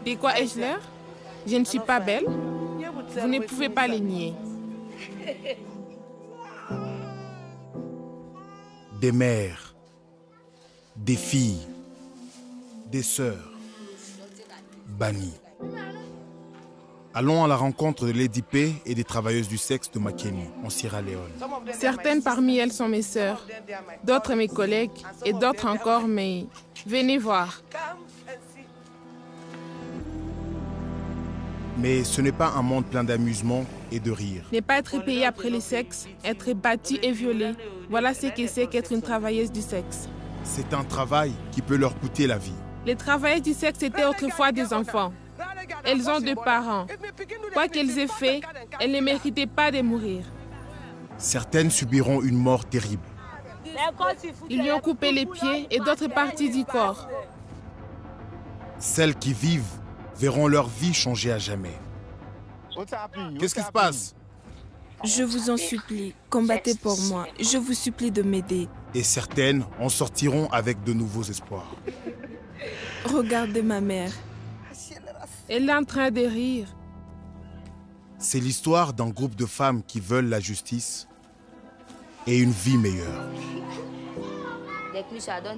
De quoi ai-je l'air? Je ne suis pas belle? Vous ne pouvez pas le nier. Des mères, des filles, des sœurs, bannies. Allons à la rencontre de Lady P et des travailleuses du sexe de Makeni, en Sierra Leone. Certaines parmi elles sont mes sœurs, d'autres mes collègues et d'autres encore mes... Venez voir. Mais ce n'est pas un monde plein d'amusement et de rire. Ne pas être payé après le sexe, être battu et violé, voilà ce que c'est qu'être une travailleuse du sexe. C'est un travail qui peut leur coûter la vie. Les travailleuses du sexe étaient autrefois des enfants. Elles ont 2 parents. Quoi qu'elles aient fait, elles ne méritaient pas de mourir. Certaines subiront une mort terrible. Ils lui ont coupé les pieds et d'autres parties du corps. Celles qui vivent verront leur vie changer à jamais. Qu'est-ce qui se passe? Je vous en supplie, combattez pour moi. Je vous supplie de m'aider. Et certaines en sortiront avec de nouveaux espoirs. Regardez ma mère. Elle est en train de rire. C'est l'histoire d'un groupe de femmes qui veulent la justice et une vie meilleure.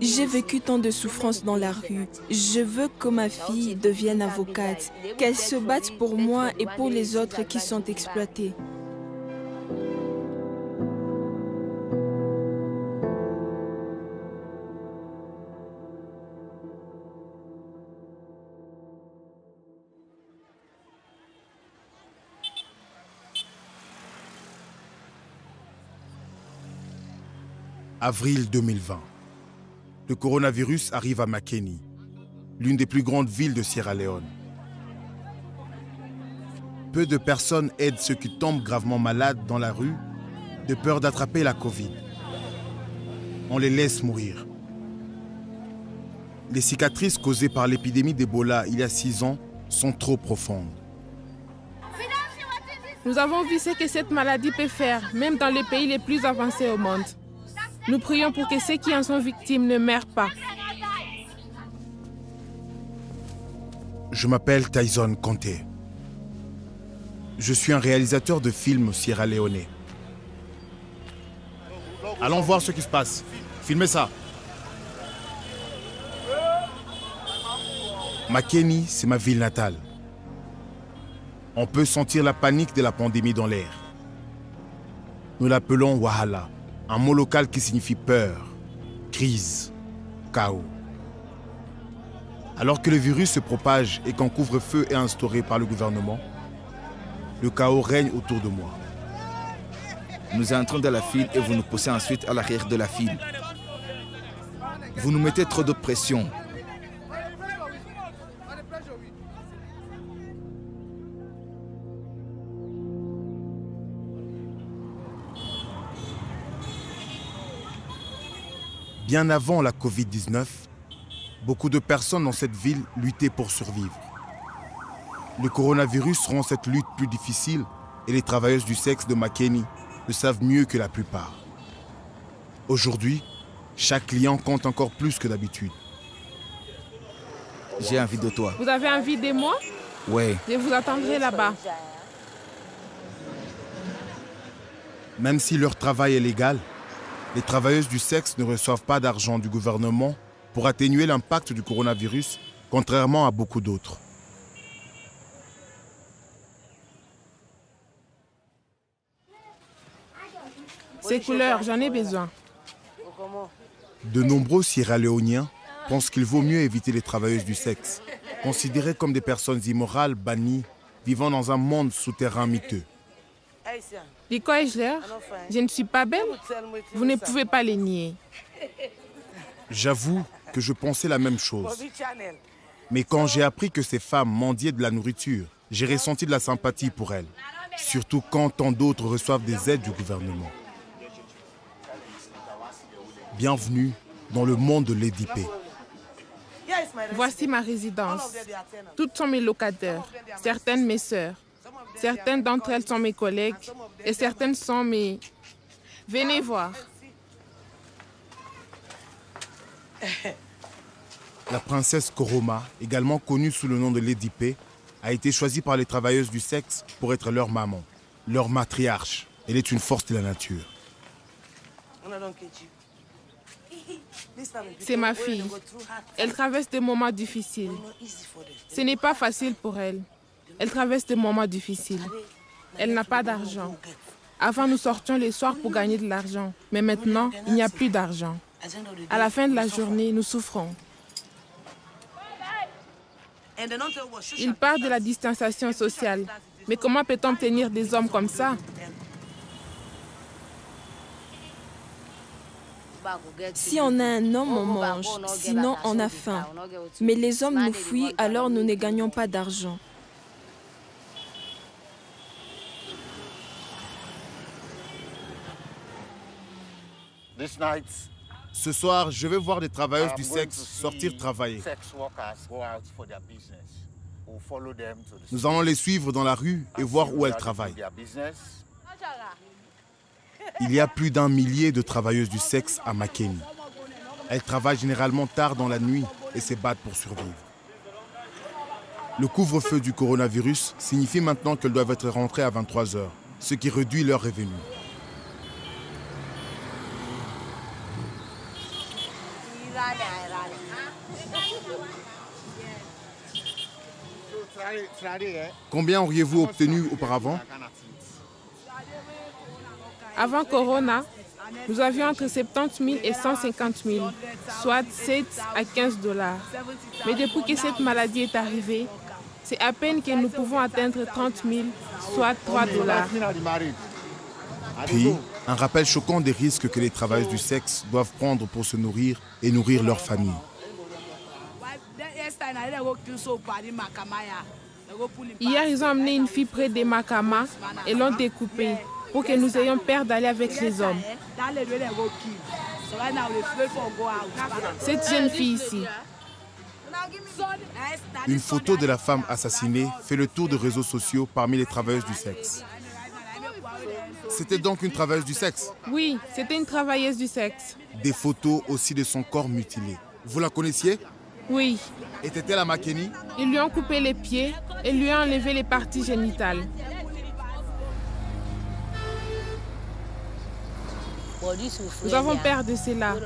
J'ai vécu tant de souffrances dans la rue. Je veux que ma fille devienne avocate, qu'elle se batte pour moi et pour les autres qui sont exploités. Avril 2020. Le coronavirus arrive à Makeni, l'une des plus grandes villes de Sierra Leone. Peu de personnes aident ceux qui tombent gravement malades dans la rue de peur d'attraper la Covid. On les laisse mourir. Les cicatrices causées par l'épidémie d'Ebola il y a 6 ans sont trop profondes. Nous avons vu ce que cette maladie peut faire, même dans les pays les plus avancés au monde. Nous prions pour que ceux qui en sont victimes ne meurent pas. Je m'appelle Tyson Conté. Je suis un réalisateur de films sierra-léonais. Allons voir ce qui se passe. Filmez ça. Makeni, c'est ma ville natale. On peut sentir la panique de la pandémie dans l'air. Nous l'appelons Wahala, un mot local qui signifie peur, crise, chaos. Alors que le virus se propage et qu'un couvre-feu est instauré par le gouvernement, le chaos règne autour de moi. Nous entrons dans la file et vous nous poussez ensuite à l'arrière de la file. Vous nous mettez trop de pression. Bien avant la Covid-19, beaucoup de personnes dans cette ville luttaient pour survivre. Le coronavirus rend cette lutte plus difficile et les travailleuses du sexe de Makeni le savent mieux que la plupart. Aujourd'hui, chaque client compte encore plus que d'habitude. J'ai envie de toi. Vous avez envie de moi? Ouais. Je vous attendrai là-bas. Même si leur travail est légal, les travailleuses du sexe ne reçoivent pas d'argent du gouvernement pour atténuer l'impact du coronavirus, contrairement à beaucoup d'autres. Ces couleurs, j'en ai besoin. De nombreux Sierra-Léoniens pensent qu'il vaut mieux éviter les travailleuses du sexe, considérées comme des personnes immorales, bannies, vivant dans un monde souterrain miteux. De quoi ai-je l'air? Je ne suis pas belle? Vous ne pouvez pas le nier. J'avoue que je pensais la même chose. Mais quand j'ai appris que ces femmes mendiaient de la nourriture, j'ai ressenti de la sympathie pour elles. Surtout quand tant d'autres reçoivent des aides du gouvernement. Bienvenue dans le monde de Lady P. Voici ma résidence. Toutes sont mes locataires, certaines mes sœurs. Certaines d'entre elles sont mes collègues et certaines sont mes... Venez voir. La princesse Koroma, également connue sous le nom de Lady P, a été choisie par les travailleuses du sexe pour être leur maman, leur matriarche. Elle est une force de la nature. C'est ma fille. Elle traverse des moments difficiles. Ce n'est pas facile pour elle. Elle traverse des moments difficiles. Elle n'a pas d'argent. Avant, nous sortions les soirs pour gagner de l'argent. Mais maintenant, il n'y a plus d'argent. À la fin de la journée, nous souffrons. Il parle de la distanciation sociale. Mais comment peut-on tenir des hommes comme ça? Si on a un homme, on mange, sinon on a faim. Mais les hommes nous fuient, alors nous ne gagnons pas d'argent. Ce soir, je vais voir des travailleuses du sexe sortir travailler. Nous allons les suivre dans la rue et voir où elles travaillent. Il y a plus d'1 millier de travailleuses du sexe à Makeni. Elles travaillent généralement tard dans la nuit et se battent pour survivre. Le couvre-feu du coronavirus signifie maintenant qu'elles doivent être rentrées à 23 h, ce qui réduit leurs revenus. Combien auriez-vous obtenu auparavant? Avant Corona, nous avions entre 70 000 et 150 000, soit 7 à 15 $. Mais depuis que cette maladie est arrivée, c'est à peine que nous pouvons atteindre 30 000, soit 3 $. Puis, un rappel choquant des risques que les travailleuses du sexe doivent prendre pour se nourrir et nourrir leur famille. Hier, ils ont amené une fille près des Makama et l'ont découpée pour que nous ayons peur d'aller avec les hommes. Cette jeune fille ici. Une photo de la femme assassinée fait le tour des réseaux sociaux parmi les travailleuses du sexe. C'était donc une travailleuse du sexe? Oui, c'était une travailleuse du sexe. Des photos aussi de son corps mutilé. Vous la connaissiez? Oui. Était-elle à Makeni? Ils lui ont coupé les pieds et lui ont enlevé les parties génitales. Nous avons peur de cela,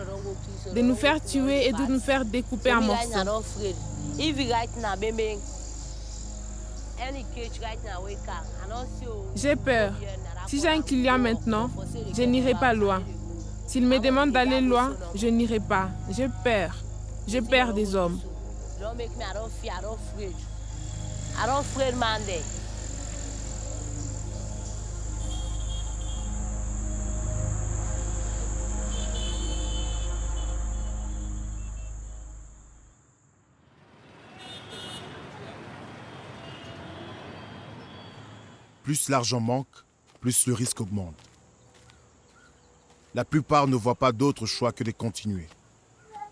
de nous faire tuer et de nous faire découper en morceaux. J'ai peur. Si j'ai un client maintenant, je n'irai pas loin. S'il me demande d'aller loin, je n'irai pas. J'ai peur. J'ai peur des hommes. Plus l'argent manque, plus le risque augmente. La plupart ne voient pas d'autre choix que de continuer.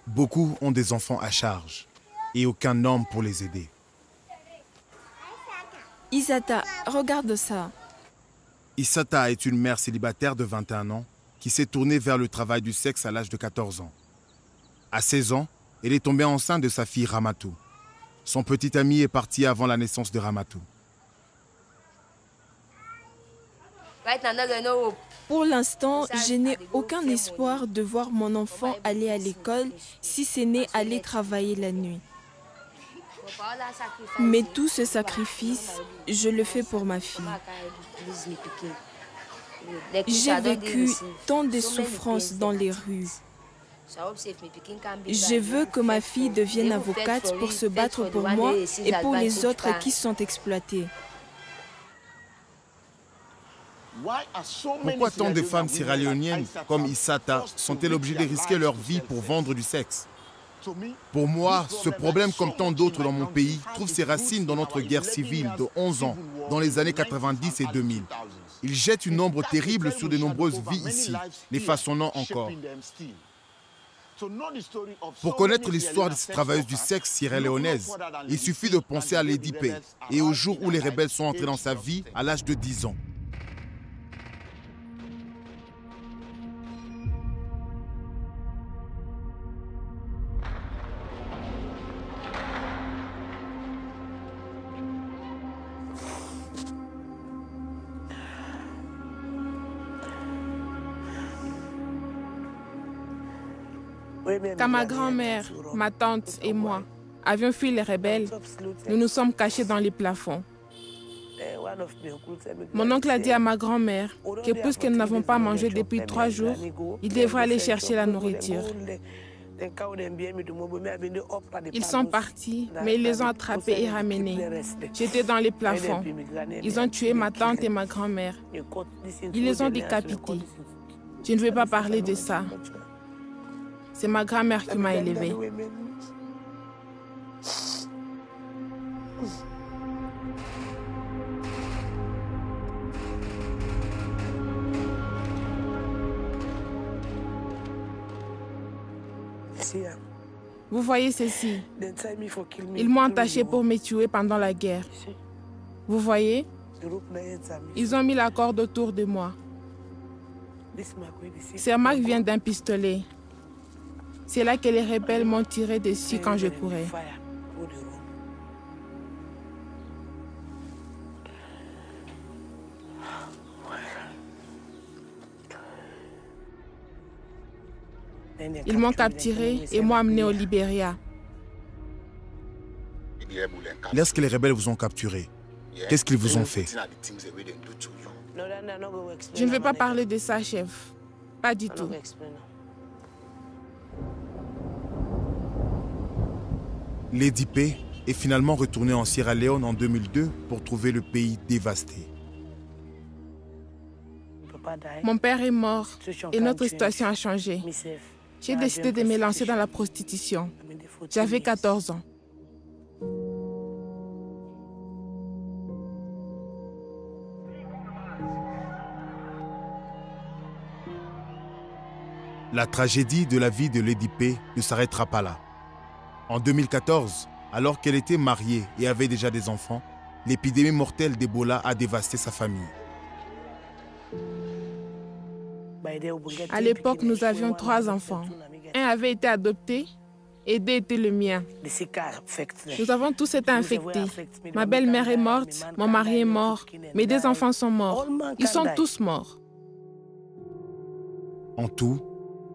Beaucoup ont des enfants à charge et aucun homme pour les aider. Isata, regarde ça. Isata est une mère célibataire de 21 ans qui s'est tournée vers le travail du sexe à l'âge de 14 ans. À 16 ans, elle est tombée enceinte de sa fille Ramatou. Son petit ami est parti avant la naissance de Ramatou. Pour l'instant, je n'ai aucun espoir de voir mon enfant aller à l'école si ce n'est aller travailler la nuit. Mais tout ce sacrifice, je le fais pour ma fille. J'ai vécu tant de souffrances dans les rues. Je veux que ma fille devienne avocate pour se battre pour moi et pour les autres qui sont exploités. Pourquoi tant de femmes sierra-léoniennes comme Isata sont-elles obligées de risquer leur vie pour vendre du sexe? Pour moi, ce problème, comme tant d'autres dans mon pays, trouve ses racines dans notre guerre civile de 11 ans, dans les années 90 et 2000. Il jette une ombre terrible sur de nombreuses vies ici, les façonnant encore. Pour connaître l'histoire de ces travailleuses du sexe sierra-léonaises, il suffit de penser à Lady P et au jour où les rebelles sont entrés dans sa vie à l'âge de 10 ans. Quand ma grand-mère, ma tante et moi avions fui les rebelles, nous nous sommes cachés dans les plafonds. Mon oncle a dit à ma grand-mère que puisque nous n'avons pas mangé depuis 3 jours, il devrait aller chercher la nourriture. Ils sont partis, mais ils les ont attrapés et ramenés. J'étais dans les plafonds. Ils ont tué ma tante et ma grand-mère. Ils les ont décapités. Je ne vais pas parler de ça. C'est ma grand-mère qui m'a élevée. Vous voyez ceci. Ils m'ont entaché pour me tuer pendant la guerre. Vous voyez? Ils ont mis la corde autour de moi. Cette marque vient d'un pistolet. C'est là que les rebelles m'ont tiré dessus quand je courais. Ils m'ont capturé et m'ont amené au Libéria. Lorsque les rebelles vous ont capturé, qu'est-ce qu'ils vous ont fait? Je ne veux pas parler de ça, chef. Pas du tout. Lady P est finalement retournée en Sierra Leone en 2002 pour trouver le pays dévasté. Mon père est mort et notre situation a changé. J'ai décidé de me lancer dans la prostitution. J'avais 14 ans. La tragédie de la vie de Lady P ne s'arrêtera pas là. En 2014, alors qu'elle était mariée et avait déjà des enfants, l'épidémie mortelle d'Ebola a dévasté sa famille. À l'époque, nous avions 3 enfants. Un avait été adopté et 2 étaient le mien. Nous avons tous été infectés. Ma belle-mère est morte, mon mari est mort, mes 2 enfants sont morts. Ils sont tous morts. En tout,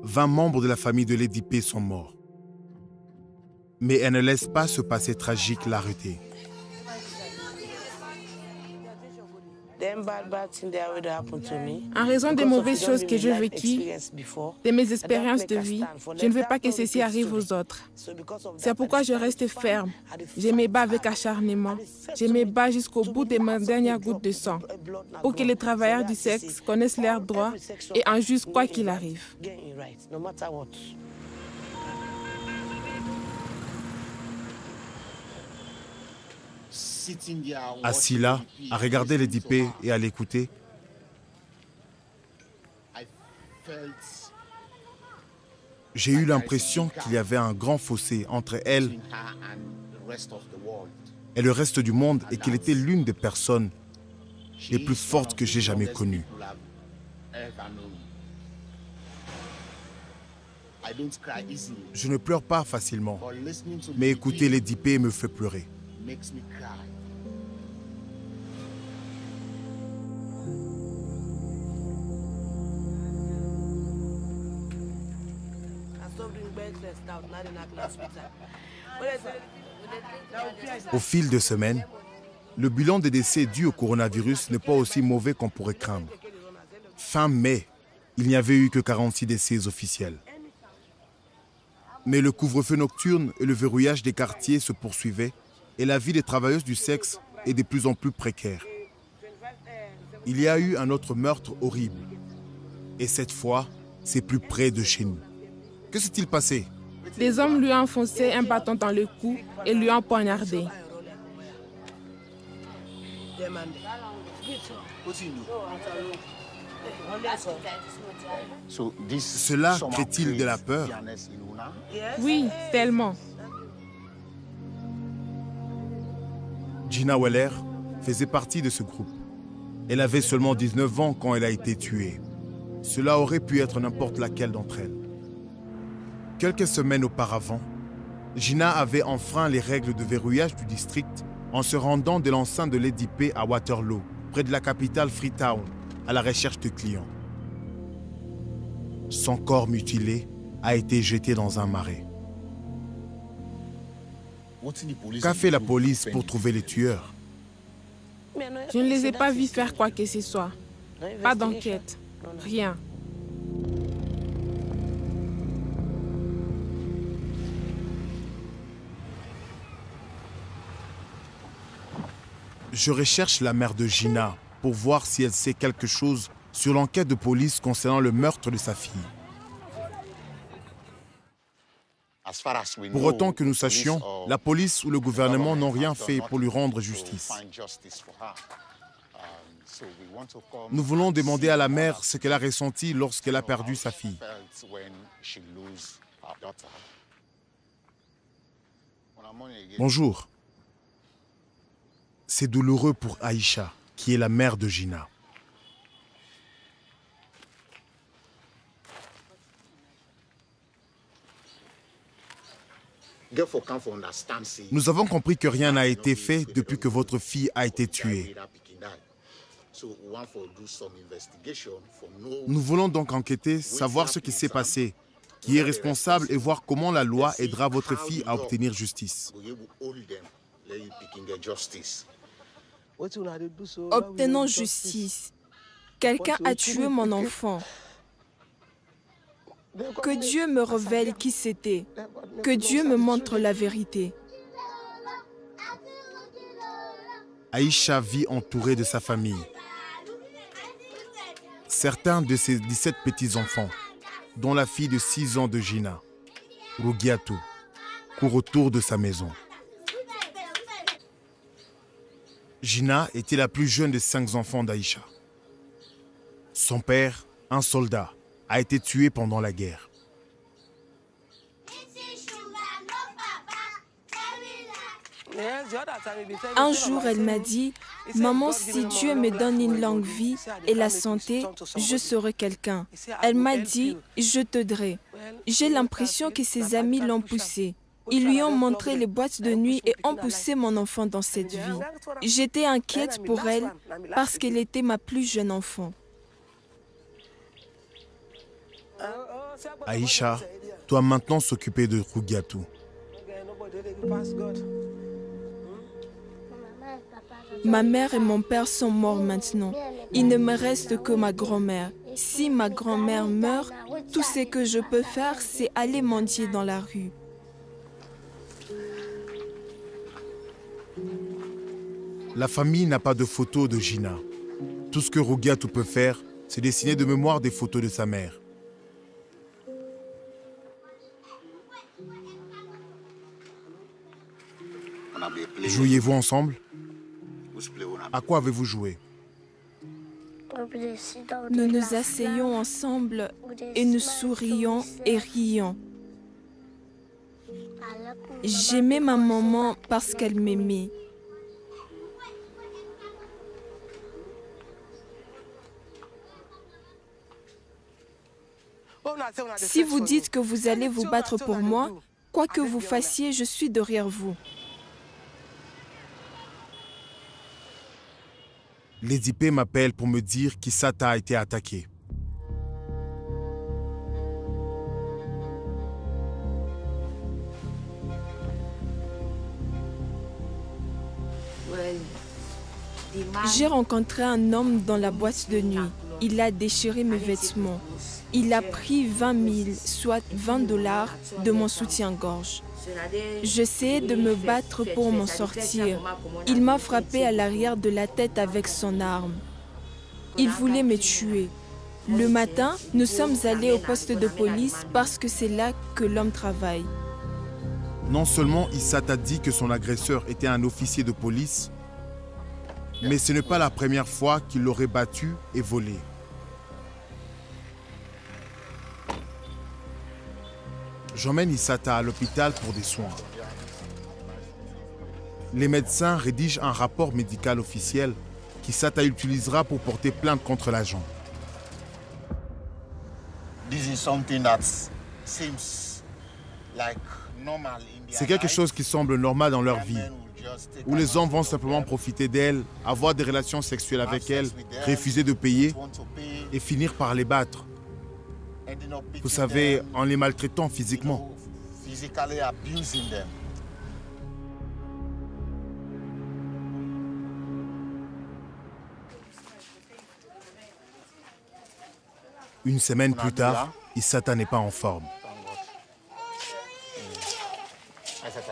20 membres de la famille de Lady P sont morts. Mais elle ne laisse pas ce passé tragique l'arrêter. En raison des mauvaises choses que j'ai vécues, de mes expériences de vie, je ne veux pas que ceci arrive aux autres. C'est pourquoi je reste ferme. Je me bats avec acharnement. Je me bats jusqu'au bout de ma dernière goutte de sang pour que les travailleurs du sexe connaissent leurs droits et en jugent quoi qu'il arrive. Assis là, à regarder Lady P et à l'écouter, j'ai eu l'impression qu'il y avait un grand fossé entre elle et le reste du monde et qu'elle était l'une des personnes les plus fortes que j'ai jamais connues. Je ne pleure pas facilement, mais écouter Lady P me fait pleurer. Au fil des semaines, le bilan des décès dus au coronavirus n'est pas aussi mauvais qu'on pourrait craindre. Fin mai, il n'y avait eu que 46 décès officiels. Mais le couvre-feu nocturne et le verrouillage des quartiers se poursuivaient et la vie des travailleuses du sexe est de plus en plus précaire. Il y a eu un autre meurtre horrible. Et cette fois, c'est plus près de chez nous. Que s'est-il passé? Des hommes lui ont enfoncé un bâton dans le cou et lui ont poignardé. Cela crée-t-il de la peur? Oui, tellement. Gina Weller faisait partie de ce groupe. Elle avait seulement 19 ans quand elle a été tuée. Cela aurait pu être n'importe laquelle d'entre elles. Quelques semaines auparavant, Gina avait enfreint les règles de verrouillage du district en se rendant de l'enceinte de Lady P à Waterloo, près de la capitale Freetown, à la recherche de clients. Son corps mutilé a été jetée dans un marais. Qu'a fait la police pour trouver les tueurs? Je ne les ai pas vus faire quoi que ce soit. Pas d'enquête, rien. Je recherche la mère de Gina pour voir si elle sait quelque chose sur l'enquête de police concernant le meurtre de sa fille. Pour autant que nous sachions, la police ou le gouvernement n'ont rien fait pour lui rendre justice. Nous voulons demander à la mère ce qu'elle a ressenti lorsqu'elle a perdu sa fille. Bonjour. C'est douloureux pour Aïcha, qui est la mère de Gina. Nous avons compris que rien n'a été fait depuis que votre fille a été tuée. Nous voulons donc enquêter, savoir ce qui s'est passé, qui est responsable et voir comment la loi aidera votre fille à obtenir justice. Obtenons justice. Quelqu'un a tué mon enfant. Que Dieu me révèle qui c'était. Que Dieu me montre la vérité. Aïcha vit entourée de sa famille. Certains de ses 17 petits-enfants, dont la fille de 6 ans de Gina, Rugiatou, courent autour de sa maison. Gina était la plus jeune des 5 enfants d'Aïcha. Son père, un soldat, a été tué pendant la guerre. Un jour, elle m'a dit, « Maman, si Dieu me donne une longue vie et la santé, je serai quelqu'un. » Elle m'a dit, « Je t'aiderai. » J'ai l'impression que ses amis l'ont poussée. Ils lui ont montré les boîtes de nuit et ont poussé mon enfant dans cette vie. J'étais inquiète pour elle parce qu'elle était ma plus jeune enfant. Aïcha doit maintenant s'occuper de Rugiatou. Ma mère et mon père sont morts maintenant. Il ne me reste que ma grand-mère. Si ma grand-mère meurt, tout ce que je peux faire, c'est aller mendier dans la rue. La famille n'a pas de photos de Gina. Tout ce que Rugiatou peut faire, c'est dessiner de mémoire des photos de sa mère. Jouiez-vous ensemble? À quoi avez-vous joué? Nous nous asseyons ensemble et nous sourions et rions. J'aimais ma maman parce qu'elle m'aimait. Si vous dites que vous allez vous battre pour moi, quoi que vous fassiez, je suis derrière vous. Lady P m'appelle pour me dire qu'Issata a été attaqué. J'ai rencontré un homme dans la boîte de nuit. Il a déchiré mes vêtements. Il a pris 20 000, soit 20 $, de mon soutien-gorge. J'essayais de me battre pour m'en sortir. Il m'a frappé à l'arrière de la tête avec son arme. Il voulait me tuer. Le matin, nous sommes allés au poste de police parce que c'est là que l'homme travaille. Non seulement Issata dit que son agresseur était un officier de police, mais ce n'est pas la première fois qu'il l'aurait battu et volé. J'emmène Issata à l'hôpital pour des soins. Les médecins rédigent un rapport médical officiel qu'Issata utilisera pour porter plainte contre l'agent. C'est quelque chose qui semble normal dans leur vie, où les hommes vont simplement profiter d'elle, avoir des relations sexuelles avec elle, refuser de payer et finir par les battre. Vous savez, en les maltraitant physiquement. Une semaine plus tard, Issata n'est pas en forme.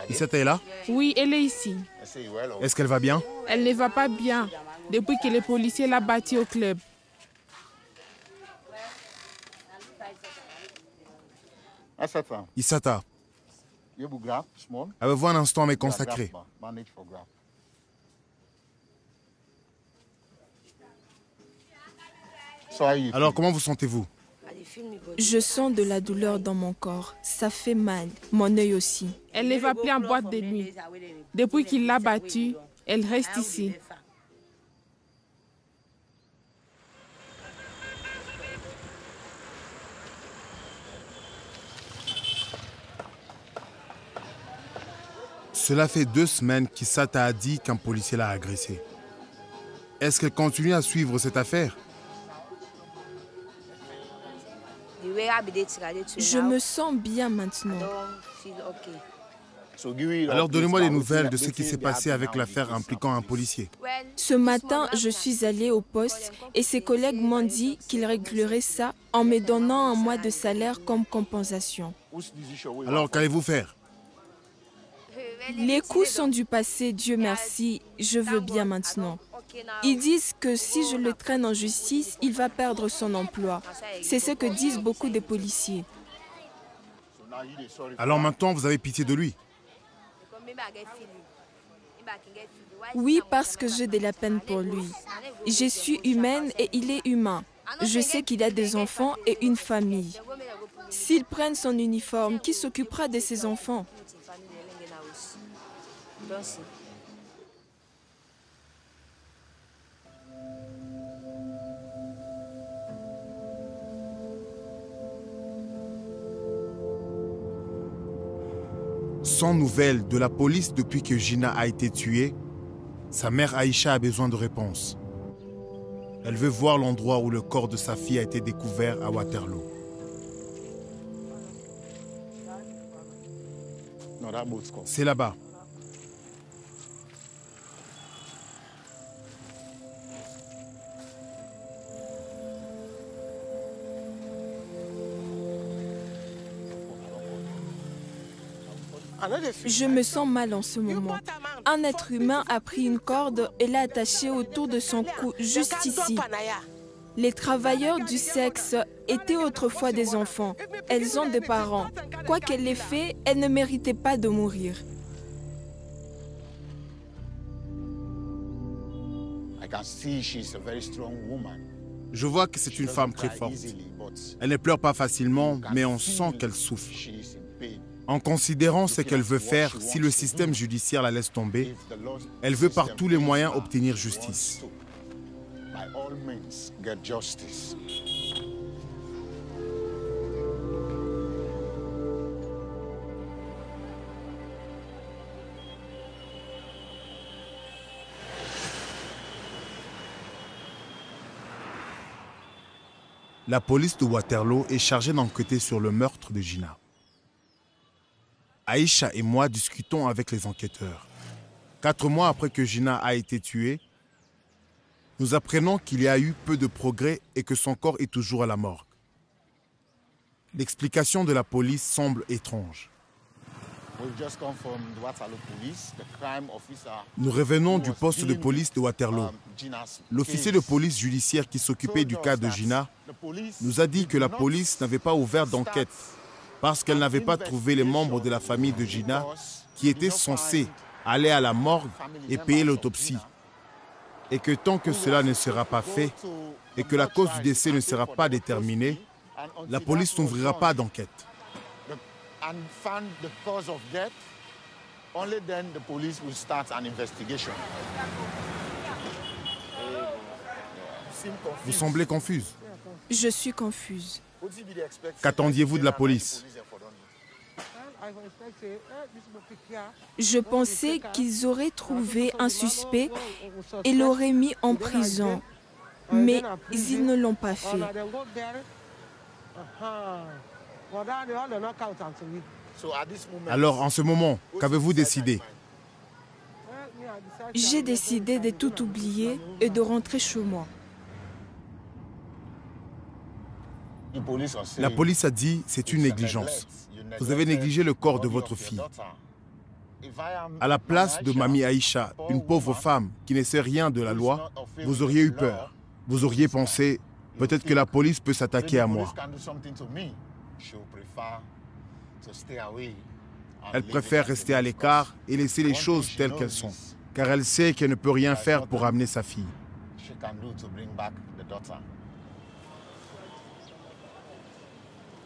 Issata est là? Oui, elle est ici. Est-ce qu'elle va bien? Elle ne va pas bien depuis que les policiers l'ont battue au club. Issata, avez-vous un instant à me consacrer? Alors, comment vous sentez-vous? Je sens de la douleur dans mon corps. Ça fait mal. Mon œil aussi. Elle ne va plus en boîte de nuit. Depuis qu'il l'a battue, elle reste ici. Cela fait 2 semaines qu'Issata a dit qu'un policier l'a agressée. Est-ce qu'elle continue à suivre cette affaire? Je me sens bien maintenant. Alors donnez-moi des nouvelles de ce qui s'est passé avec l'affaire impliquant un policier. Ce matin, je suis allée au poste et ses collègues m'ont dit qu'ils régleraient ça en me donnant un mois de salaire comme compensation. Alors qu'allez-vous faire? Les coups sont du passé, Dieu merci, je veux bien maintenant. Ils disent que si je le traîne en justice, il va perdre son emploi. C'est ce que disent beaucoup de policiers. Alors maintenant, vous avez pitié de lui? Oui, parce que j'ai de la peine pour lui. Je suis humaine et il est humain. Je sais qu'il a des enfants et une famille. S'ils prennent son uniforme, qui s'occupera de ses enfants? Sans nouvelles de la police depuis que Gina a été tuée, sa mère Aïcha a besoin de réponses. Elle veut voir l'endroit où le corps de sa fille a été découvert à Waterloo. C'est là-bas. Je me sens mal en ce moment. Un être humain a pris une corde et l'a attachée autour de son cou, juste ici. Les travailleurs du sexe étaient autrefois des enfants. Elles ont des parents. Quoi qu'elle ait fait, elle ne méritait pas de mourir. Je vois que c'est une femme très forte. Elle ne pleure pas facilement, mais on sent qu'elle souffre. En considérant ce qu'elle veut faire, si le système judiciaire la laisse tomber, elle veut par tous les moyens obtenir justice. La police de Waterloo est chargée d'enquêter sur le meurtre de Gina. Aïcha et moi discutons avec les enquêteurs. 4 mois après que Gina a été tuée, nous apprenons qu'il y a eu peu de progrès et que son corps est toujours à la morgue. L'explication de la police semble étrange. Nous revenons du poste de police de Waterloo. L'officier de police judiciaire qui s'occupait du cas de Gina nous a dit que la police n'avait pas ouvert d'enquête parce qu'elle n'avait pas trouvé les membres de la famille de Gina qui étaient censés aller à la morgue et payer l'autopsie. Et que tant que cela ne sera pas fait et que la cause du décès ne sera pas déterminée, la police n'ouvrira pas d'enquête. Vous semblez confuse. Je suis confuse. Qu'attendiez-vous de la police? Je pensais qu'ils auraient trouvé un suspect et l'auraient mis en prison, mais ils ne l'ont pas fait. Alors, en ce moment, qu'avez-vous décidé? J'ai décidé de tout oublier et de rentrer chez moi. La police a dit que c'est une négligence. Vous avez négligé le corps de votre fille. À la place de Mamie Aïcha, une pauvre femme qui ne sait rien de la loi, vous auriez eu peur. Vous auriez pensé, peut-être que la police peut s'attaquer à moi. Elle préfère rester à l'écart et laisser les choses telles qu'elles sont, car elle sait qu'elle ne peut rien faire pour amener sa fille.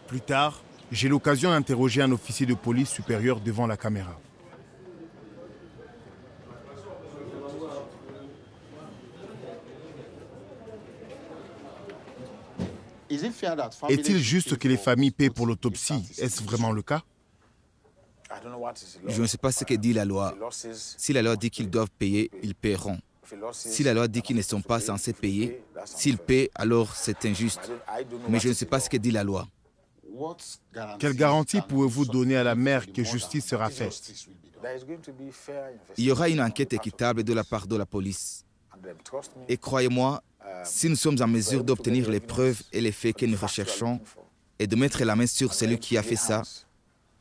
Plus tard, j'ai l'occasion d'interroger un officier de police supérieur devant la caméra. Est-il juste que les familles paient pour l'autopsie? Est-ce vraiment le cas? Je ne sais pas ce que dit la loi. Si la loi dit qu'ils doivent payer, ils paieront. Si la loi dit qu'ils ne sont pas censés payer, s'ils paient, alors c'est injuste. Mais je ne sais pas ce que dit la loi. Quelle garantie pouvez-vous donner à la mère que justice sera faite? Il y aura une enquête équitable de la part de la police. Et croyez-moi, si nous sommes en mesure d'obtenir les preuves et les faits que nous recherchons et de mettre la main sur celui qui a fait ça,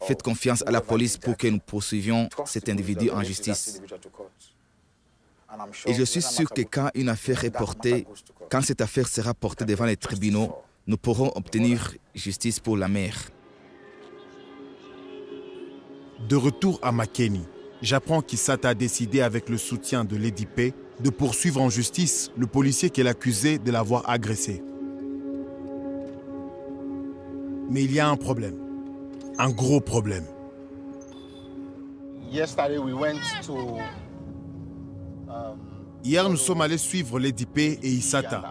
faites confiance à la police pour que nous poursuivions cet individu en justice. Et je suis sûr que quand une affaire est portée, quand cette affaire sera portée devant les tribunaux, nous pourrons obtenir justice pour la mère. De retour à Makeni, j'apprends qu'Issata a décidé, avec le soutien de Lady P, de poursuivre en justice le policier qu'elle accusait de l'avoir agressé. Mais il y a un problème. Un gros problème. Hier, nous sommes allés suivre Lady P et Issata,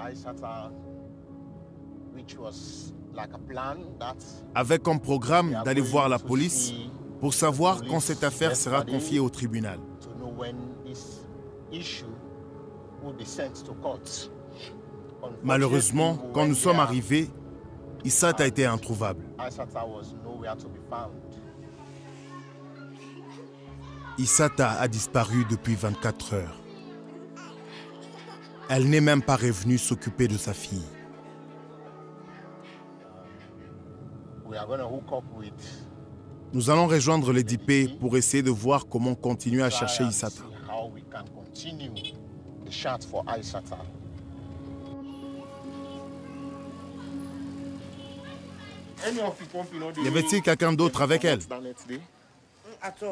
avec comme programme d'aller voir la police pour savoir quand cette affaire sera confiée au tribunal. Malheureusement, quand nous sommes arrivés, Issata a été introuvable. Issata a disparu depuis 24 heures. Elle n'est même pas revenue s'occuper de sa fille. Nous allons rejoindre Lady P pour essayer de voir comment continuer à chercher Issata. Y avait-il quelqu'un d'autre avec elle?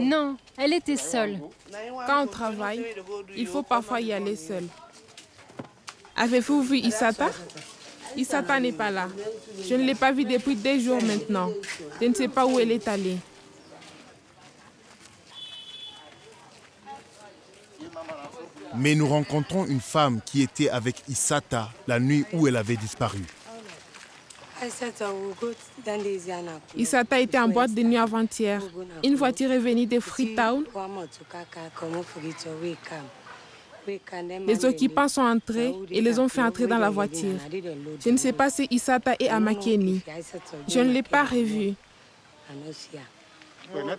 Non, elle était seule. Quand on travaille, il faut parfois y aller seul. Avez-vous vu Issata? Issata n'est pas là. Je ne l'ai pas vue depuis des jours maintenant. Je ne sais pas où elle est allée. Mais nous rencontrons une femme qui était avec Issata la nuit où elle avait disparu. Issata était en boîte de nuit avant-hier. Une voiture est venue de Freetown. Les occupants sont entrés et les ont fait entrer dans la voiture. Je ne sais pas si Issata est à Makeni. Je ne l'ai pas revue.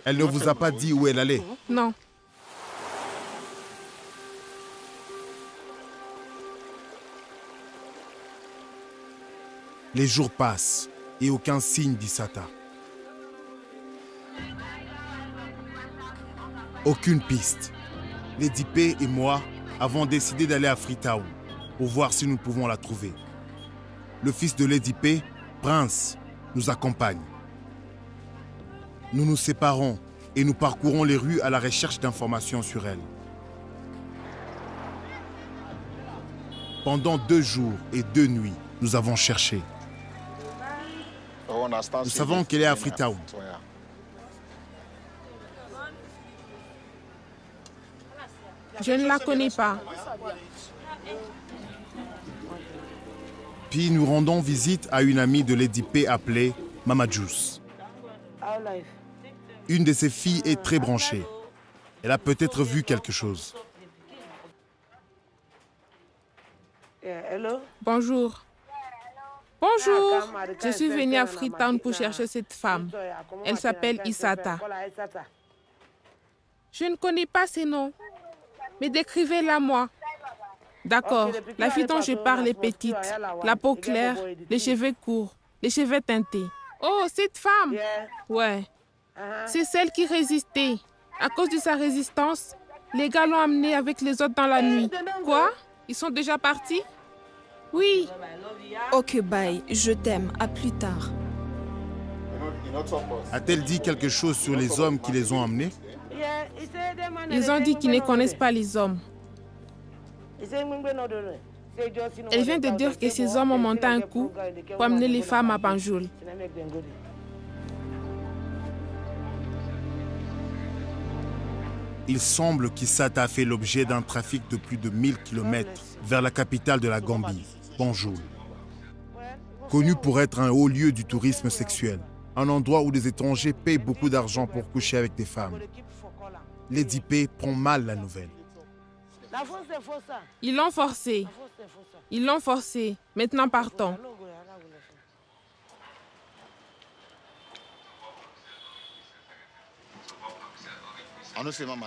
Elle ne vous a pas dit où elle allait? Non. Les jours passent et aucun signe d'Issata. Aucune piste. Lady P et moi avons décidé d'aller à Freetown pour voir si nous pouvons la trouver. Le fils de Lady P, Prince, nous accompagne. Nous nous séparons et nous parcourons les rues à la recherche d'informations sur elle. Pendant 2 jours et 2 nuits, nous avons cherché. Nous savons qu'elle est à Freetown. Je ne la connais pas. Puis nous rendons visite à une amie de Lady P appelée Mama Juice. Une de ses filles est très branchée. Elle a peut-être vu quelque chose. Bonjour. Bonjour, je suis venue à Freetown pour chercher cette femme. Elle s'appelle Issata. Je ne connais pas ses noms, mais décrivez-la moi. D'accord, la fille dont je parle est petite, la peau claire, les cheveux courts, les cheveux teintés. Oh, cette femme! Ouais, c'est celle qui résistait. À cause de sa résistance, les gars l'ont amenée avec les autres dans la nuit. Quoi? Ils sont déjà partis? Oui. Ok, bye, je t'aime, à plus tard. A-t-elle dit quelque chose sur les hommes qui les ont amenés? Ils ont dit qu'ils ne connaissent pas les hommes. Elle vient de dire que ces hommes ont monté un coup pour amener les femmes à Banjul. Il semble qu'Issata a fait l'objet d'un trafic de plus de 1000 km vers la capitale de la Gambie, Banjul. Connu pour être un haut lieu du tourisme sexuel, un endroit où des étrangers payent beaucoup d'argent pour coucher avec des femmes. Lady P prend mal la nouvelle. Ils l'ont forcé. Ils l'ont forcé. Maintenant partons.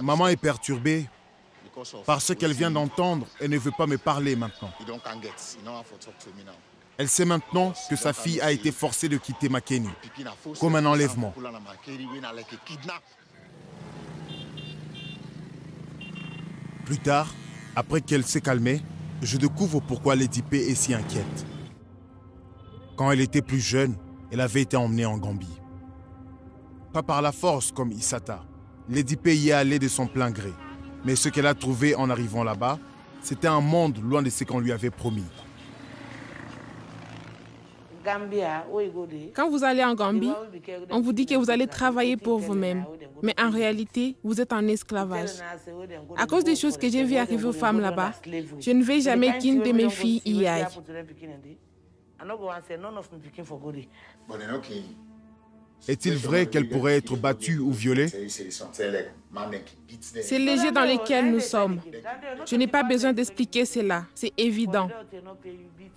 Maman est perturbée par ce qu'elle vient d'entendre et ne veut pas me parler maintenant. Elle sait maintenant que sa fille a été forcée de quitter Makeni, comme un enlèvement. Plus tard, après qu'elle s'est calmée, je découvre pourquoi Lady P est si inquiète. Quand elle était plus jeune, elle avait été emmenée en Gambie. Pas par la force comme Issata. Lady P y est allée de son plein gré. Mais ce qu'elle a trouvé en arrivant là-bas, c'était un monde loin de ce qu'on lui avait promis. Quand vous allez en Gambie, on vous dit que vous allez travailler pour vous-même. Mais en réalité, vous êtes en esclavage. À cause des choses que j'ai vues arriver aux femmes là-bas, je ne veux jamais qu'une de mes filles y aille. Est-il vrai qu'elle pourrait être battue ou violée? C'est léger dans lequel nous sommes. Je n'ai pas besoin d'expliquer cela, c'est évident.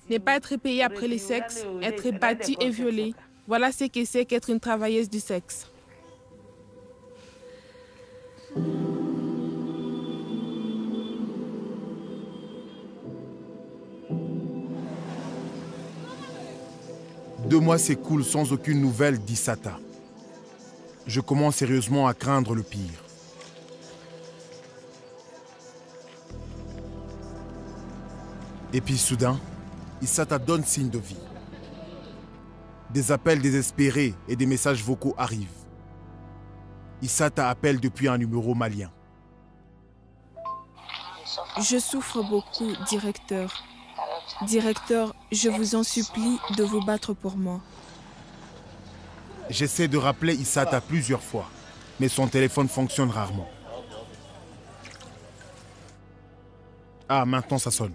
Ne pas être payé après le sexe, être battue et violée, voilà ce que c'est qu'être une travailleuse du sexe. Deux mois s'écoulent sans aucune nouvelle d'Issata. Je commence sérieusement à craindre le pire. Et puis soudain, Issata donne signe de vie. Des appels désespérés et des messages vocaux arrivent. Issata appelle depuis un numéro malien. Je souffre beaucoup, directeur. Directeur, je vous en supplie de vous battre pour moi. J'essaie de rappeler Issata plusieurs fois, mais son téléphone fonctionne rarement. Ah, maintenant ça sonne.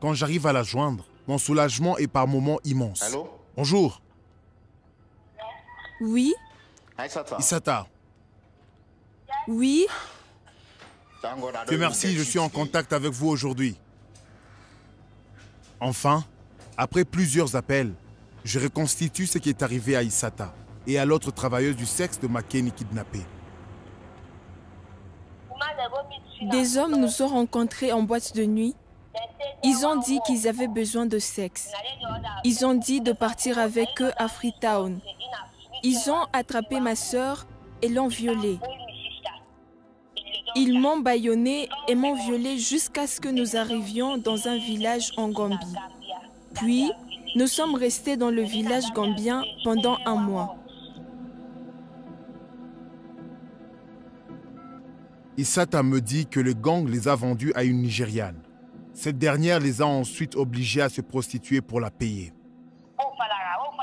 Quand j'arrive à la joindre, mon soulagement est par moments immense. Allô? Bonjour. Oui? Issata. Oui? Dieu merci, je suis en contact avec vous aujourd'hui. Enfin, après plusieurs appels, je reconstitue ce qui est arrivé à Issata et à l'autre travailleuse du sexe de Makeni kidnappée. Des hommes nous ont rencontrés en boîte de nuit. Ils ont dit qu'ils avaient besoin de sexe. Ils ont dit de partir avec eux à Freetown. Ils ont attrapé ma sœur et l'ont violée. Ils m'ont bâillonné et m'ont violée jusqu'à ce que nous arrivions dans un village en Gambie. Puis, nous sommes restés dans le village gambien pendant un mois. Issata me dit que le gang les a vendus à une Nigériane. Cette dernière les a ensuite obligés à se prostituer pour la payer.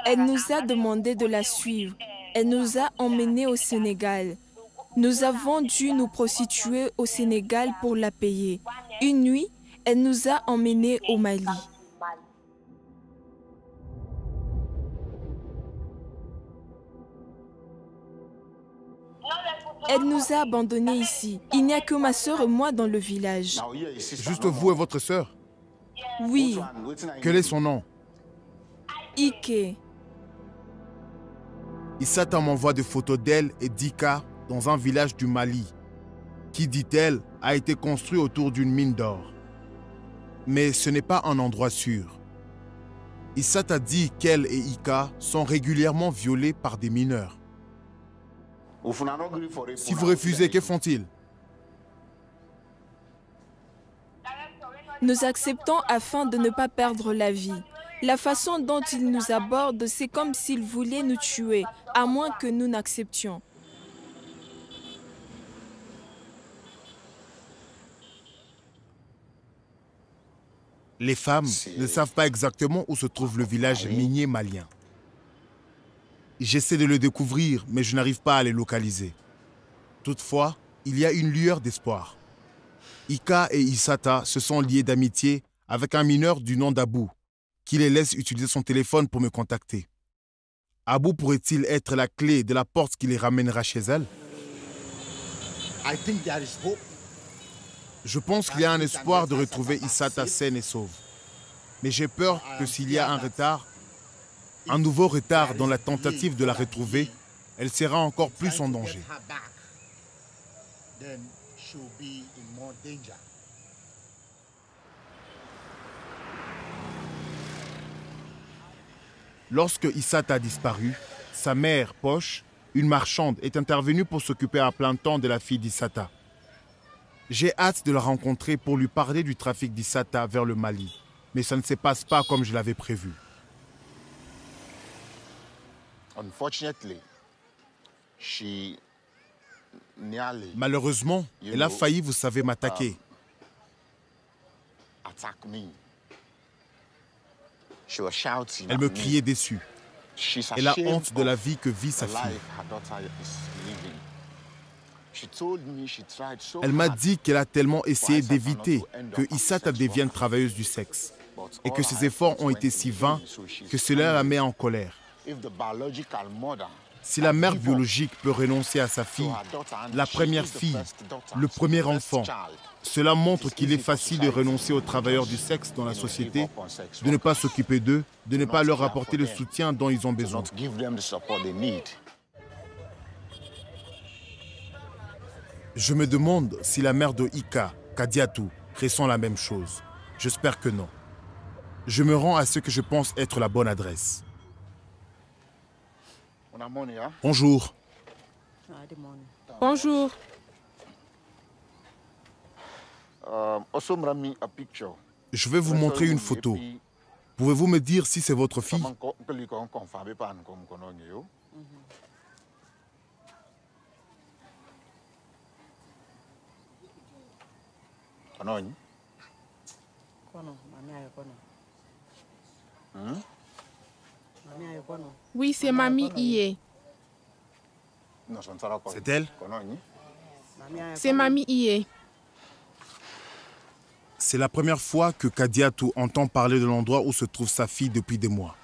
Elle nous a demandé de la suivre. Elle nous a emmenés au Sénégal. Nous avons dû nous prostituer au Sénégal pour la payer. Une nuit, elle nous a emmenés au Mali. Elle nous a abandonnés ici. Il n'y a que ma sœur et moi dans le village. Juste vous et votre sœur? Oui. Quel est son nom? Ike. Issata m'envoie des photos d'elle et d'Ika dans un village du Mali, qui, dit-elle, a été construit autour d'une mine d'or. Mais ce n'est pas un endroit sûr. Issata dit qu'elle et Ika sont régulièrement violés par des mineurs. Si vous refusez, que font-ils? Nous acceptons afin de ne pas perdre la vie. La façon dont ils nous abordent, c'est comme s'ils voulaient nous tuer, à moins que nous n'acceptions. Les femmes ne savent pas exactement où se trouve le village minier malien. J'essaie de le découvrir, mais je n'arrive pas à les localiser. Toutefois, il y a une lueur d'espoir. Ika et Issata se sont liés d'amitié avec un mineur du nom d'Abou, qui les laisse utiliser son téléphone pour me contacter. Abou pourrait-il être la clé de la porte qui les ramènera chez elle? Je pense qu'il y a un espoir de retrouver Issata saine et sauve. Mais j'ai peur que s'il y a un retard, un nouveau retard dans la tentative de la retrouver, elle sera encore plus en danger. Lorsque Issata a disparu, sa mère, Poche, une marchande, est intervenue pour s'occuper à plein temps de la fille d'Issata. J'ai hâte de la rencontrer pour lui parler du trafic d'Issata vers le Mali, mais ça ne se passe pas comme je l'avais prévu. Malheureusement, elle a failli, vous savez, m'attaquer. Elle me criait dessus. Elle a honte de la vie que vit sa fille. Elle m'a dit qu'elle a tellement essayé d'éviter que Issata devienne travailleuse du sexe et que ses efforts ont été si vains que cela la met en colère. Si la mère biologique peut renoncer à sa fille, la première fille, le premier enfant, cela montre qu'il est facile de renoncer aux travailleurs du sexe dans la société, de ne pas s'occuper d'eux, de ne pas leur apporter le soutien dont ils ont besoin. Je me demande si la mère de Ika, Kadiatou, ressent la même chose. J'espère que non. Je me rends à ce que je pense être la bonne adresse. Bonjour. Bonjour. Je vais vous montrer une photo. Pouvez-vous me dire si c'est votre fille? Oui, c'est Mamie Iye. C'est elle? C'est Mamie Iye. C'est la première fois que Kadiatou entend parler de l'endroit où se trouve sa fille depuis des mois.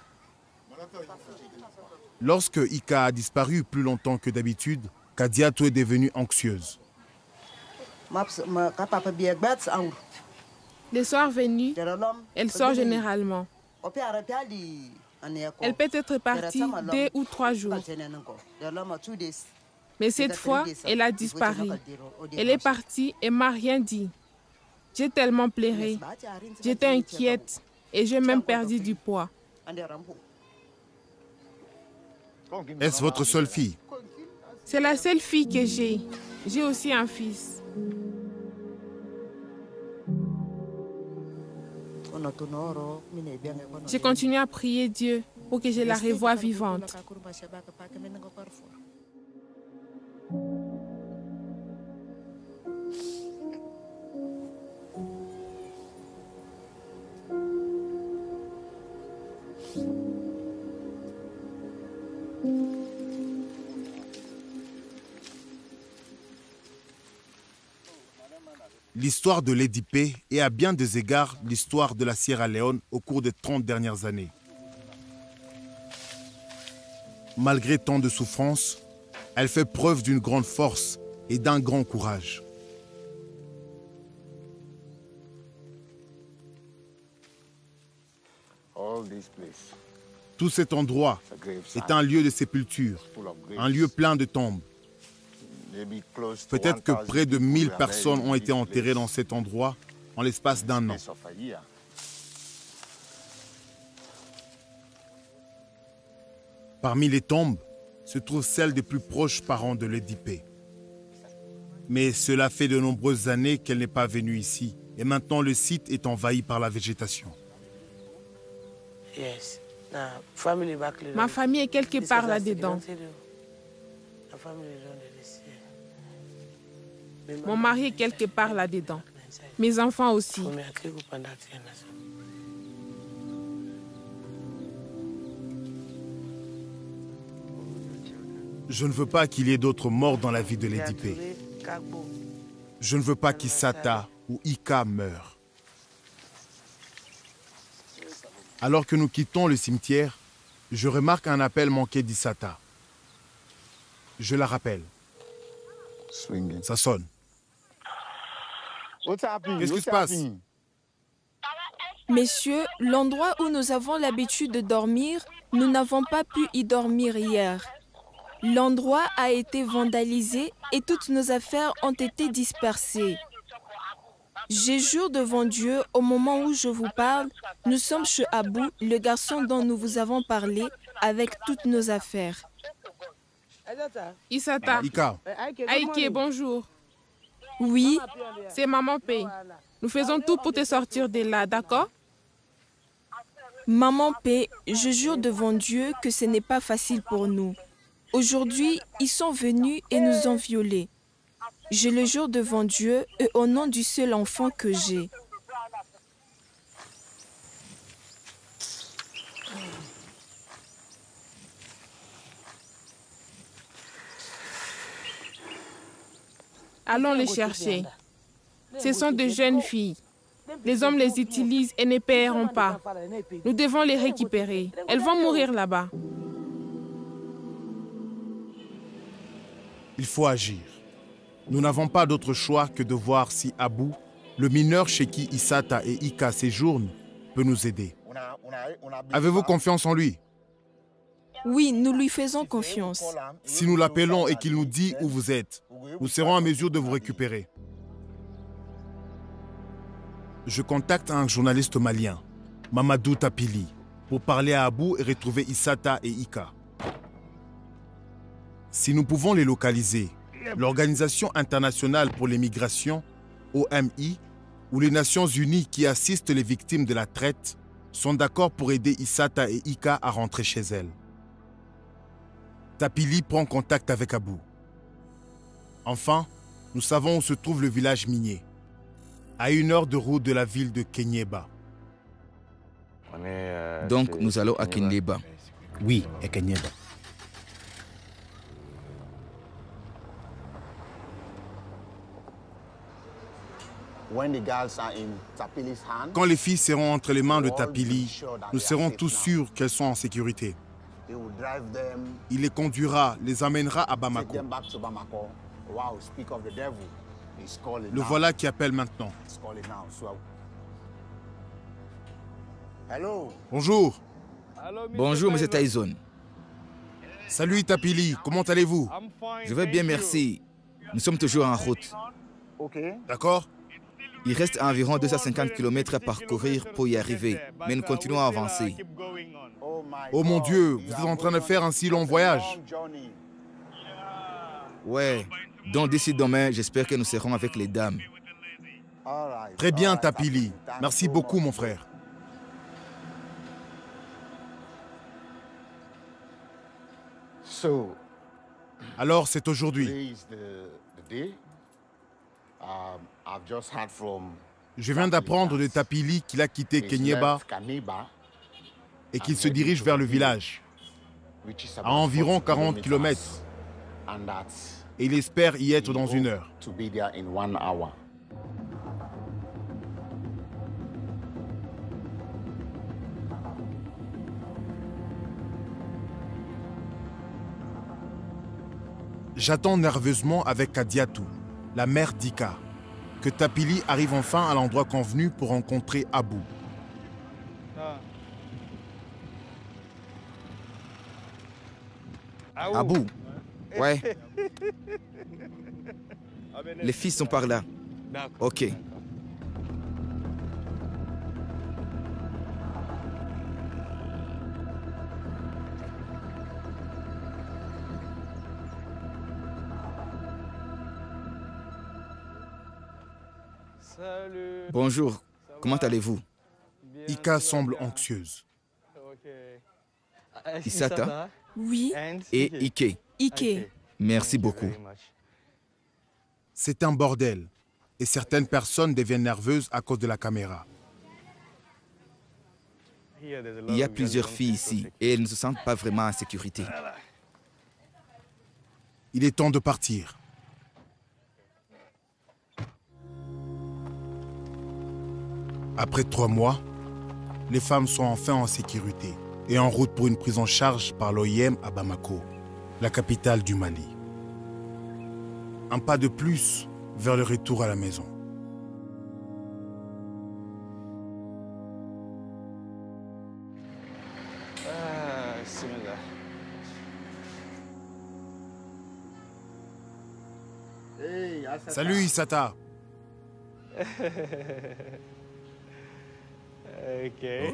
Lorsque Ika a disparu plus longtemps que d'habitude, Kadiatou est devenue anxieuse. Les soirs venus, elle sort généralement. Elle peut être partie 2 ou 3 jours. Mais cette fois, elle a disparu. Elle est partie et m'a rien dit. J'ai tellement pleuré. J'étais inquiète et j'ai même perdu du poids. Est-ce votre seule fille? C'est la seule fille que j'ai. J'ai aussi un fils. J'ai continué à prier Dieu pour que je la revoie vivante. L'histoire de Lady P est à bien des égards l'histoire de la Sierra Leone au cours des 30 dernières années. Malgré tant de souffrances, elle fait preuve d'une grande force et d'un grand courage. Tout cet endroit est un lieu de sépulture, un lieu plein de tombes. Peut-être que près de 1000 personnes ont été enterrées dans cet endroit en l'espace d'un an. Parmi les tombes se trouvent celles des plus proches parents de Lady P. Mais cela fait de nombreuses années qu'elle n'est pas venue ici. Et maintenant, le site est envahi par la végétation. Ma famille est quelque part là-dedans. Mon mari est quelque part là-dedans. Mes enfants aussi. Je ne veux pas qu'il y ait d'autres morts dans la vie de Lady P. Je ne veux pas qu'Issata ou Ika meurent. Alors que nous quittons le cimetière, je remarque un appel manqué d'Issata. Je la rappelle. Ça sonne. Qu'est-ce qui se passe? Messieurs, l'endroit où nous avons l'habitude de dormir, nous n'avons pas pu y dormir hier. L'endroit a été vandalisé et toutes nos affaires ont été dispersées. Je jure devant Dieu, au moment où je vous parle, nous sommes chez Abou, le garçon dont nous vous avons parlé, avec toutes nos affaires. Issata. Ika. Aïké, bonjour. Oui, C'est Maman P. Nous faisons tout pour te sortir de là, d'accord? Maman P, je jure devant Dieu que ce n'est pas facile pour nous. Aujourd'hui, ils sont venus et nous ont violés. Je le jure devant Dieu et au nom du seul enfant que j'ai. Allons les chercher. Ce sont de jeunes filles. Les hommes les utilisent et ne paieront pas. Nous devons les récupérer. Elles vont mourir là-bas. Il faut agir. Nous n'avons pas d'autre choix que de voir si Abou, le mineur chez qui Issata et Ika séjournent, peut nous aider. Avez-vous confiance en lui? Oui, nous lui faisons confiance. Si nous l'appelons et qu'il nous dit où vous êtes, nous serons en mesure de vous récupérer. Je contacte un journaliste malien, Mamadou Tapili, pour parler à Abou et retrouver Issata et Ika. Si nous pouvons les localiser, l'Organisation internationale pour les migrations, OMI, ou les Nations unies qui assistent les victimes de la traite, sont d'accord pour aider Issata et Ika à rentrer chez elles. Tapili prend contact avec Abou. Enfin, nous savons où se trouve le village minier, à 1 heure de route de la ville de Kenyeba. Donc nous allons à Kenyeba. Oui, à Kenyeba. Quand les filles seront entre les mains de Tapili, nous serons tous sûrs qu'elles sont en sécurité. Il les conduira, les amènera à Bamako. Le voilà qui appelle maintenant. Bonjour. Bonjour, M. Tyson. Salut Tapili, comment allez-vous? Je vais bien, merci. Nous sommes toujours en route. D'accord? Il reste environ 250 km à parcourir pour y arriver, mais nous continuons à avancer. Oh mon Dieu, vous êtes en train de faire un si long voyage. Ouais, donc d'ici demain, j'espère que nous serons avec les dames. Très bien Tapili, merci beaucoup mon frère. Alors c'est aujourd'hui. Je viens d'apprendre de Tapili qu'il a quitté Kenyeba et qu'il se dirige vers le village, à environ 40 km. Et il espère y être dans 1 heure. J'attends nerveusement avec Kadiatou, la mère d'Ika, que Tapili arrive enfin à l'endroit convenu pour rencontrer Abou. À bout. Ouais. Les filles sont par là. Ok. Bonjour. Comment allez-vous? Ika semble anxieuse. Isata Oui, et Ike. Ike. Merci beaucoup. C'est un bordel. Et certaines personnes deviennent nerveuses à cause de la caméra. Il y a plusieurs filles ici et elles ne se sentent pas vraiment en sécurité. Il est temps de partir. Après 3 mois, les femmes sont enfin en sécurité et en route pour une prise en charge par l'OIM à Bamako, la capitale du Mali. Un pas de plus vers le retour à la maison. Salut Isata.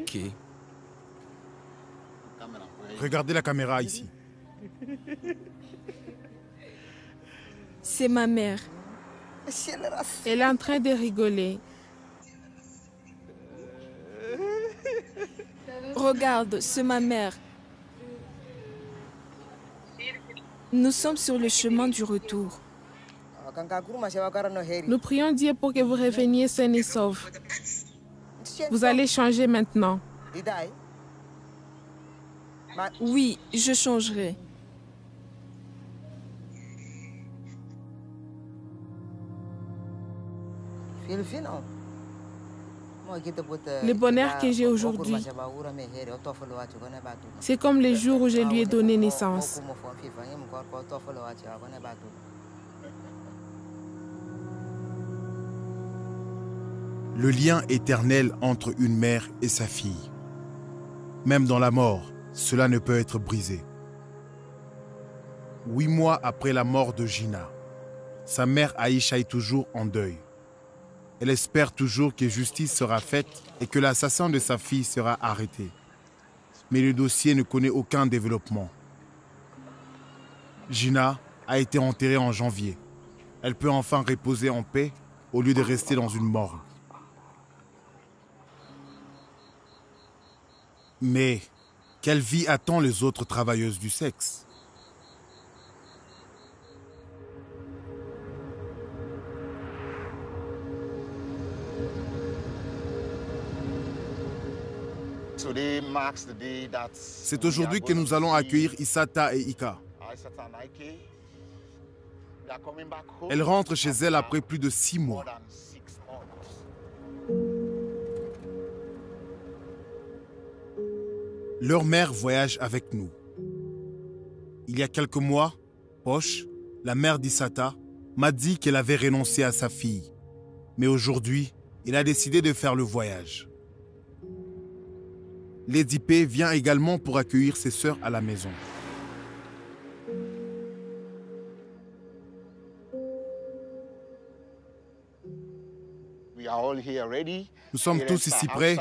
Ok. Regardez la caméra ici. C'est ma mère. Elle est en train de rigoler. Regarde, c'est ma mère. Nous sommes sur le chemin du retour. Nous prions Dieu pour que vous reveniez sains et saufs. Vous allez changer maintenant. Oui, je changerai. Le bonheur que j'ai aujourd'hui, c'est comme le jour où je lui ai donné naissance. Le lien éternel entre une mère et sa fille. Même dans la mort, cela ne peut être brisé. 8 mois après la mort de Gina, sa mère Aïcha est toujours en deuil. Elle espère toujours que justice sera faite et que l'assassin de sa fille sera arrêté. Mais le dossier ne connaît aucun développement. Gina a été enterrée en janvier. Elle peut enfin reposer en paix au lieu de rester dans une morgue. Mais quelle vie attend les autres travailleuses du sexe? C'est aujourd'hui que nous allons accueillir Isata et Ika. Elles rentrent chez elles après plus de 6 mois. Leur mère voyage avec nous. Il y a quelques mois, Poche, la mère d'Isata, m'a dit qu'elle avait renoncé à sa fille. Mais aujourd'hui, elle a décidé de faire le voyage. Lady P vient également pour accueillir ses sœurs à la maison. Nous sommes tous ici prêts.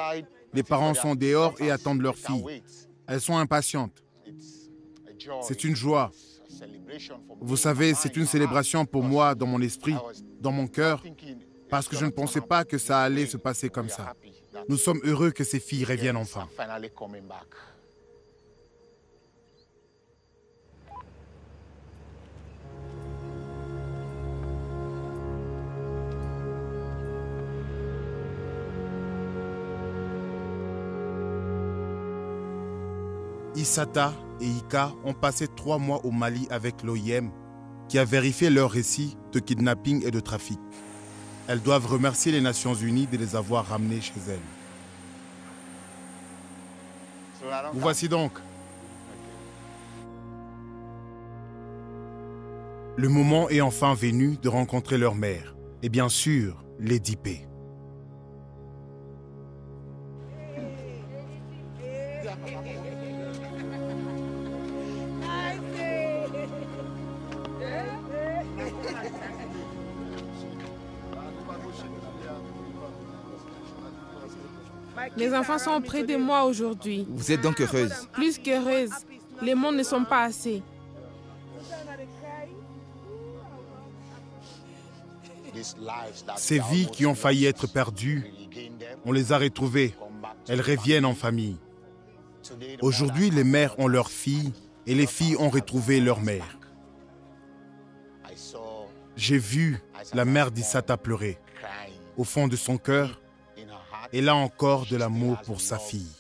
Les parents sont dehors et attendent leur fille. Elles sont impatientes. C'est une joie. Vous savez, c'est une célébration pour moi dans mon esprit, dans mon cœur, parce que je ne pensais pas que ça allait se passer comme ça. Nous sommes heureux que ces filles reviennent enfin. Isata et Ika ont passé 3 mois au Mali avec l'OIM qui a vérifié leur récit de kidnapping et de trafic. Elles doivent remercier les Nations Unies de les avoir ramenées chez elles. Vous voici donc. Le moment est enfin venu de rencontrer leur mère et bien sûr, Lady P. Mes enfants sont auprès de moi aujourd'hui. Vous êtes donc heureuse? Plus qu'heureuse. Les mots ne sont pas assez. Ces vies qui ont failli être perdues, on les a retrouvées. Elles reviennent en famille. Aujourd'hui, les mères ont leurs filles et les filles ont retrouvé leur mère. J'ai vu la mère d'Issata pleurer. Au fond de son cœur, elle a encore de l'amour pour sa fille.